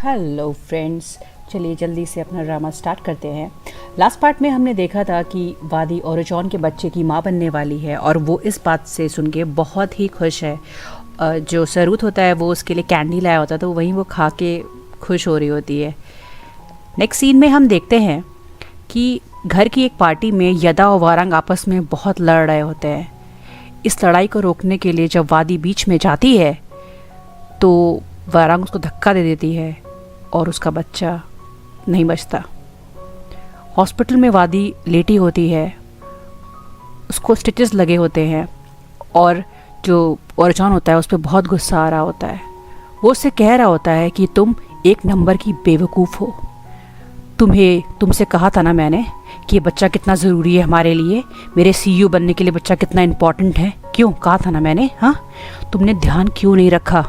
Hello friends, चलिए जल्दी से अपना ड्रामा स्टार्ट करते हैं। लास्ट पार्ट में हमने देखा था कि वादी ओरोचॉन के बच्चे की माँ बनने वाली है और वो इस बात से सुन के बहुत ही खुश है। जो सरूत होता है वो उसके लिए कैंडी लाया होता है, तो वहीं वो खा के खुश हो रही होती है। नेक्स्ट सीन में हम देखते हैं कि घर की एक पार्टी में यदा और वारंग आपस में बहुत लड़ रहे होते हैं। इस लड़ाई को रोकने के लिए जब वादी बीच में जाती है तो वारंग उसको धक्का दे देती है और उसका बच्चा नहीं बचता। हॉस्पिटल में वादी लेटी होती है, उसको स्टिचेस लगे होते हैं और जो ओरोचॉन होता है उस पर बहुत गुस्सा आ रहा होता है। वो उससे कह रहा होता है कि तुम एक नंबर की बेवकूफ़ हो। तुमसे कहा था ना मैंने कि ये बच्चा कितना ज़रूरी है हमारे लिए, मेरे सीईओ बनने के लिए बच्चा कितना इम्पोर्टेंट है। क्यों कहा था ना मैंने? हाँ, तुमने ध्यान क्यों नहीं रखा?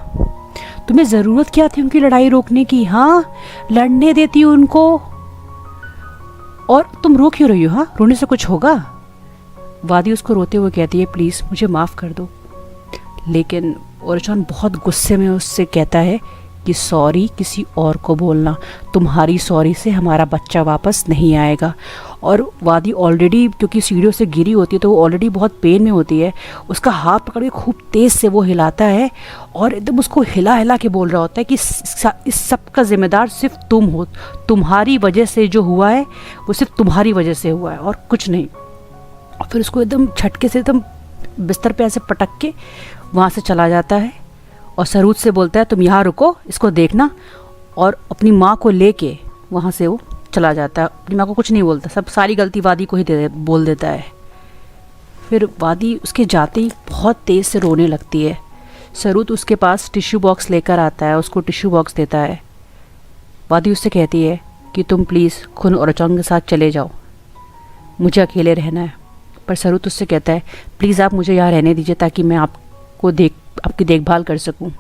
तुम्हें ज़रूरत क्या थी उनकी लड़ाई रोकने की? हाँ, लड़ने देती उनको। और तुम रो क्यों रही हो? हाँ, रोने से कुछ होगा? वादी उसको रोते हुए कहती है, प्लीज़ मुझे माफ़ कर दो। लेकिन ओरोचॉन बहुत गुस्से में उससे कहता है कि सॉरी किसी और को बोलना, तुम्हारी सॉरी से हमारा बच्चा वापस नहीं आएगा। और वादी ऑलरेडी क्योंकि सीढ़ियों से गिरी होती है तो वो ऑलरेडी बहुत पेन में होती है। उसका हाथ पकड़ के खूब तेज़ से वो हिलाता है और एकदम उसको हिला हिला के बोल रहा होता है कि इस सब का जिम्मेदार सिर्फ तुम हो, तुम्हारी वजह से जो हुआ है वो सिर्फ तुम्हारी वजह से हुआ है और कुछ नहीं। और फिर उसको एकदम झटके से एकदम बिस्तर पे ऐसे पटक के वहाँ से चला जाता है और सरूत से बोलता है, तुम यहाँ रुको, इसको देखना। और अपनी माँ को लेके वहाँ से वो चला जाता है। अपनी माँ को कुछ नहीं बोलता, सब सारी गलती वादी को ही बोल देता है। फिर वादी उसके जाते ही बहुत तेज़ से रोने लगती है। सरूत उसके पास टिश्यू बॉक्स लेकर आता है, उसको टिश्यू बॉक्स देता है। वादी उससे कहती है कि तुम प्लीज़ खुन ओरोचॉन के साथ चले जाओ, मुझे अकेले रहना है। पर सरूत उससे कहता है, प्लीज़ आप मुझे यहाँ रहने दीजिए ताकि मैं आपकी देखभाल कर सकूं।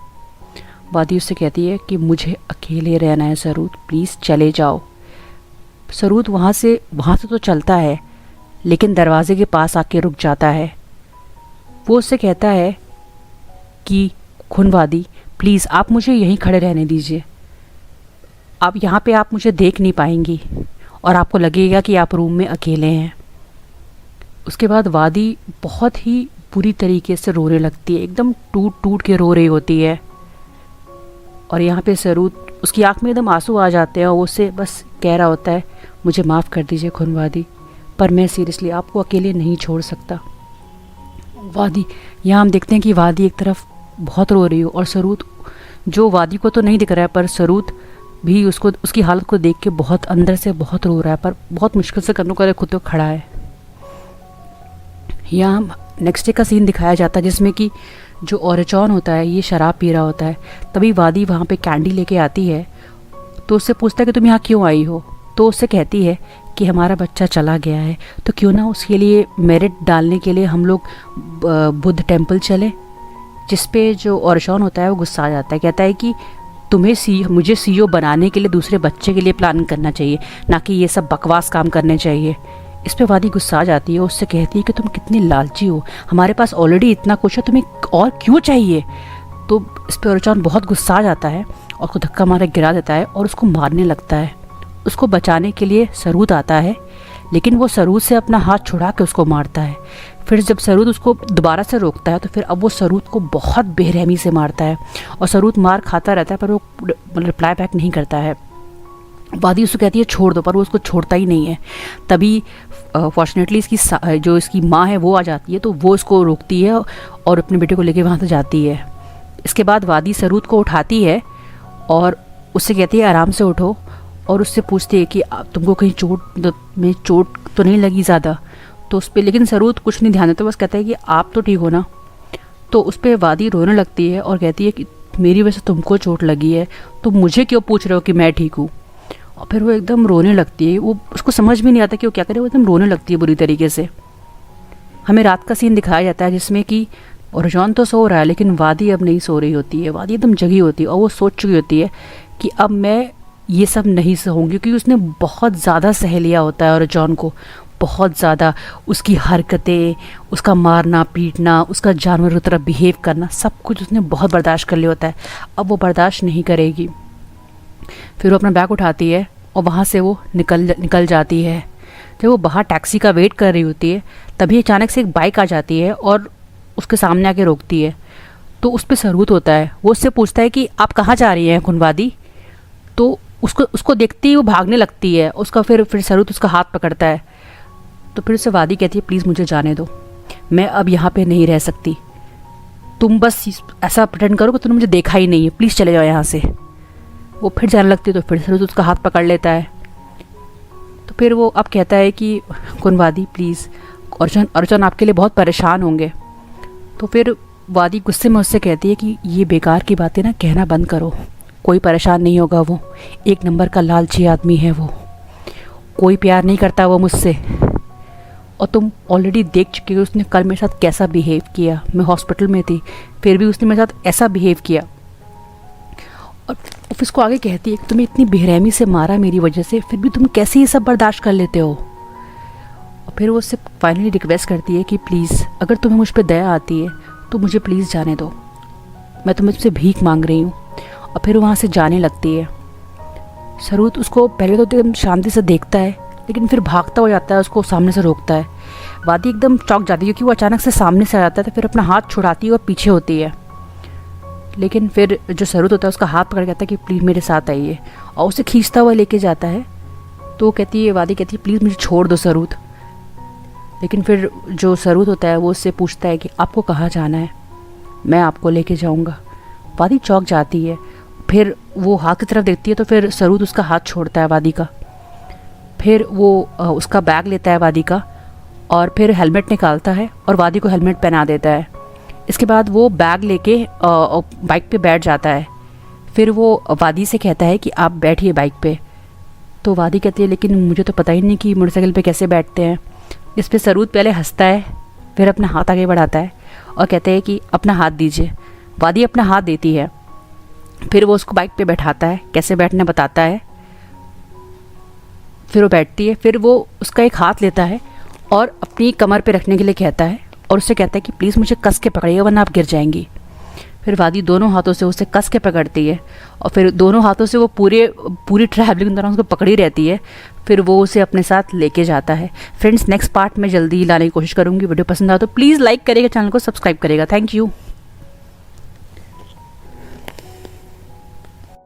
वादी उससे कहती है कि मुझे अकेले रहना है सरूत, प्लीज़ चले जाओ। सरूत वहाँ से तो चलता है लेकिन दरवाजे के पास आके रुक जाता है। वो उससे कहता है कि खुनवादी प्लीज़ आप मुझे यहीं खड़े रहने दीजिए, आप यहाँ पे आप मुझे देख नहीं पाएंगी और आपको लगेगा कि आप रूम में अकेले हैं। उसके बाद वादी बहुत ही बुरी तरीके से रोने लगती है, एकदम टूट टूट के रो रही होती है। और यहाँ पे सरूत उसकी आँख में एकदम आंसू आ जाते हैं और वो उससे बस कह रहा होता है, मुझे माफ़ कर दीजिए खुनवादी, पर मैं सीरियसली आपको अकेले नहीं छोड़ सकता। वादी, यहाँ हम देखते हैं कि वादी एक तरफ बहुत रो रही हो और सरूत, जो वादी को तो नहीं दिख रहा है पर सरूत भी उसकी हालत को देख के बहुत अंदर से बहुत रो रहा है, पर बहुत मुश्किल से करने को खुद को खड़ा है। यहाँ नेक्स्ट डे का सीन दिखाया जाता है जिसमें कि जो ओरोचॉन होता है ये शराब पी रहा होता है। तभी वादी वहाँ पे कैंडी लेके आती है तो उससे पूछता है कि तुम यहाँ क्यों आई हो? तो उससे कहती है कि हमारा बच्चा चला गया है, तो क्यों ना उसके लिए मेरिट डालने के लिए हम लोग बुद्ध टेम्पल चले। जिस पे जो ओरोचॉन होता है वो गुस्सा आ जाता है, कहता है कि मुझे सीईओ बनाने के लिए दूसरे बच्चे के लिए प्लान करना चाहिए, ना कि ये सब बकवास काम करने चाहिए। इस पे वादी गुस्सा आ जाती है, उससे कहती है कि तुम कितनी लालची हो, हमारे पास ऑलरेडी इतना कुछ है, तुम्हें और क्यों चाहिए? तो इस पे ओरोचॉन बहुत गुस्सा आ जाता है और उसको धक्का मार गिरा देता है और उसको मारने लगता है। उसको बचाने के लिए सरूत आता है लेकिन वो सरूत से अपना हाथ छुड़ा के उसको मारता है। फिर जब सरूत उसको दोबारा से रोकता है तो फिर अब वो सरूत को बहुत बेरहमी से मारता है और सरूत मार खाता रहता है पर वो रिप्लाई बैक नहीं करता है। वादी उसको कहती है छोड़ दो, पर वो उसको छोड़ता ही नहीं है। तभी फॉर्चुनेटली इसकी माँ है वो आ जाती है, तो वो उसको रोकती है और अपने बेटे को लेके वहाँ से जाती है। इसके बाद वादी सरूत को उठाती है और उससे कहती है आराम से उठो और उससे पूछती है कि तुमको कहीं चोट तो नहीं लगी ज़्यादा? तो उस पर लेकिन सरूत कुछ नहीं ध्यान देता, बस कहता है कि आप तो ठीक हो ना। तो उस पर वादी रोने लगती है और कहती है कि मेरी वजह से तुमको चोट लगी है, तुम मुझे क्यों पूछ रहे हो कि मैं ठीक हूँ? और फिर वो एकदम रोने लगती है। वो उसको समझ में नहीं आता कि वो क्या करे, वो एकदम रोने लगती है बुरी तरीके से। हमें रात का सीन दिखाया जाता है जिसमें कि ओरोचॉन तो सो रहा है लेकिन वादी अब नहीं सो रही होती है। वादी एकदम जगी होती है और वो सोच चुकी होती है कि अब मैं ये सब नहीं सहूँगी, क्योंकि उसने बहुत ज़्यादा सह लिया होता है ओरोचॉन को, बहुत ज़्यादा। उसकी हरकतें, उसका मारना पीटना, उसका जानवरों की तरह बिहेव करना, सब कुछ उसने बहुत बर्दाश्त कर लिया होता है। अब वो बर्दाश्त नहीं करेगी। फिर वो अपना बैग उठाती है और वहाँ से वो निकल जाती है। जब वो बाहर टैक्सी का वेट कर रही होती है तभी अचानक से एक बाइक आ जाती है और उसके सामने आके रोकती है। तो उस पर सरूत होता है, वो उससे पूछता है कि आप कहाँ जा रही हैं खुनवादी। तो उसको देखते ही वो भागने लगती है। उसका फिर सरूत उसका हाथ पकड़ता है। तो फिर उससे वादी कहती है प्लीज़ मुझे जाने दो, मैं अब यहाँ पे नहीं रह सकती, तुम बस ऐसा प्रिटेंड करो कि तुमने मुझे देखा ही नहीं है, प्लीज़ चले जाओ यहाँ से। वो फिर जाने लगती है तो फिर सरूत उसका हाथ पकड़ लेता है। तो फिर वो अब कहता है कि खुनवादी प्लीज़, अर्जुन आपके लिए बहुत परेशान होंगे। तो फिर वादी गुस्से में उससे कहती है कि ये बेकार की बातें ना कहना बंद करो, कोई परेशान नहीं होगा, वो एक नंबर का लालची आदमी है, वो कोई प्यार नहीं करता वो मुझसे, और तुम ऑलरेडी देख चुके हो उसने कल मेरे साथ कैसा बिहेव किया। मैं हॉस्पिटल में थी फिर भी उसने मेरे साथ ऐसा बिहेव किया। और फिर उसको आगे कहती है कि तुम्हें इतनी बेरहमी से मारा मेरी वजह से, फिर भी तुम कैसे ये सब बर्दाश्त कर लेते हो। और फिर वो उससे फाइनली रिक्वेस्ट करती है कि प्लीज़ अगर तुम्हें मुझ पर दया आती है तो मुझे प्लीज़ जाने दो, मैं तुमसे भीख मांग रही हूँ। और फिर वहाँ से जाने लगती है। सरूत उसको पहले तो एकदम शांति से देखता है लेकिन फिर भागता हो जाता है, उसको सामने से रोकता है। वादी एकदम चौंक जाती है क्योंकि वो अचानक से सामने से आ जाता है। तो फिर अपना हाथ छुड़ाती है और पीछे होती है। लेकिन फिर जो सरूत होता है उसका हाथ पकड़ कहता है कि प्लीज़ मेरे साथ आइए, और उसे खींचता हुआ लेके जाता है। तो कहती है, वादी कहती है प्लीज़ मुझे छोड़ दो सरूत। लेकिन फिर जो सरूत होता है वो उससे पूछता है कि आपको कहाँ जाना है, मैं आपको लेके जाऊँगा। वादी चौंक जाती है। फिर वो हाथ की तरफ देखती है तो फिर सरूत उसका हाथ छोड़ता है वादी का। फिर वो उसका बैग लेता है वादी का और फिर हेलमेट निकालता है और वादी को हेलमेट पहना देता है। इसके बाद वो बैग लेके बाइक पे बैठ जाता है। फिर वो वादी से कहता है कि आप बैठिए बाइक पे। तो वादी कहती है लेकिन मुझे तो पता ही नहीं कि मोटरसाइकिल पे कैसे बैठते हैं। इस पर सरूत पहले हंसता है, फिर अपना हाथ आगे बढ़ाता है और कहते हैं कि अपना हाथ दीजिए। वादी अपना हाथ देती है। फिर वो उसको बाइक पे बैठाता है, कैसे बैठना बताता है। फिर वो बैठती है। फिर वो उसका एक हाथ लेता है और अपनी कमर पे रखने के लिए कहता है और उससे कहता है कि प्लीज़ मुझे कस के पकड़िए वरना आप गिर जाएंगी। फिर वादी दोनों हाथों से उसे कस के पकड़ती है और फिर दोनों हाथों से वो पूरी ट्रैवलिंग के दौरान उसको पकड़ी रहती है। फिर वो उसे अपने साथ लेके जाता है। फ्रेंड्स, नेक्स्ट पार्ट में जल्दी ही लाने की कोशिश करूँगी। वीडियो पसंद आए तो प्लीज़ लाइक करेगा, चैनल को सब्सक्राइब करेगा। Thank you.